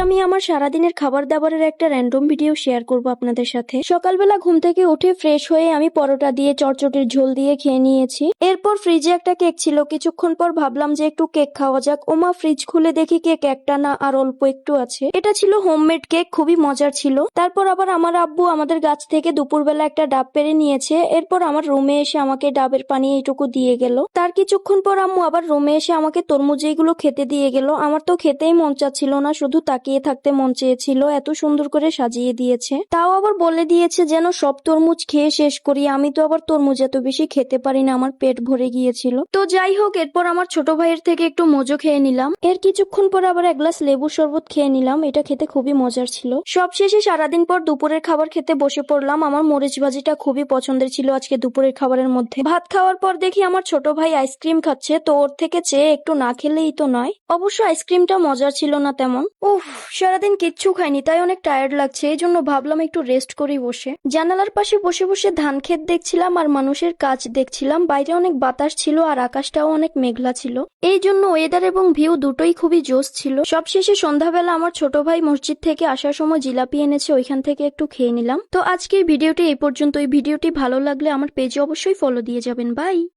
আমি আমার সারাদিনের খাবার দাবারের একটা র্যান্ডম ভিডিও শেয়ার করব আপনাদের সাথে। সকালবেলা ঘুম থেকে উঠে ফ্রেশ হয়ে আমি পরোটা দিয়ে চটচটির ঝোল দিয়ে খেয়ে নিয়েছি। এরপর ফ্রিজে একটা কেক ছিল, কিছুক্ষণ পর ভাবলাম যে একটু কেক খাওয়া যাক। ওমা, ফ্রিজ খুলে দেখি কেক একটা না আর অল্প একটু আছে। এটা ছিল হোমমেড কেক, খুবই মজার ছিল। তারপর আবার আমার আব্বু আমাদের গাছ থেকে দুপুরবেলা একটা ডাব পেড়ে নিয়েছে। এরপর আমার রুমে এসে আমাকে ডাবের পানি এইটুকু দিয়ে গেল। তার কিছুক্ষণ পর আম্মু আবার রুমে এসে আমাকে তরমুজ এইগুলো খেতে দিয়ে গেল। আমার তো খেতেই মন চাচ্ছিল না, শুধু তাকিয়ে থাকতে মন চেয়েছিল, এত সুন্দর করে সাজিয়ে দিয়েছে। তাও আবার বলে দিয়েছে যেন সব তরমুজ খেয়ে শেষ করি। আমি তো আবার তরমুজ এত বেশি খেতে পারি না, আমার পেট ভরে গিয়েছিল। তো যাই হোক, এরপর আমার ছোট ভাইয়ের থেকে একটু মজো খেয়ে নিলাম। এর কিছুক্ষণ পর আবার এক গ্লাস লেবুর শরবত খেয়ে নিলাম, এটা খেতে খুবই মজার ছিল। সবশেষে সারাদিন পর দুপুরের খাবার খেতে বসে পড়লাম। আমার মরিচ ভাজিটা খুবই পছন্দের ছিল আজকে দুপুরের খাবারের মধ্যে। ভাত খাওয়ার পর দেখি আমার ছোট ভাই আইসক্রিম খাচ্ছে, তো ওর থেকে চেয়ে একটু না খেলেই তো নয়। অবশ্য আইসক্রিমটা মজার ছিল না তেমন। উফ, সারাদিন কিচ্ছু খাইনি, তাই অনেক টায়ার্ড লাগছে। এই জন্য ভাবলাম একটু রেস্ট করি বসে। জানালার পাশে বসে বসে ধান ক্ষেত দেখছিলাম আর মানুষের কাজ দেখছিলাম। বাইরে অনেক বাতাস ছিল আর আকাশটাও অনেক মেঘলা ছিল। এই জন্য ওয়েদার এবং ভিউ দুটোই খুবই জোস ছিল। সবশেষে সন্ধ্যাবেলা আমার ছোট ভাই মসজিদ থেকে আসার সময় জিলাপি এনেছে, ওইখান থেকে একটু খেয়ে নিলাম। তো আজকের ভিডিওটি এই পর্যন্ত। এই ভিডিওটি ভালো লাগলে আমার পেজে অবশ্যই ফলো দিয়ে যাবেন। বাই।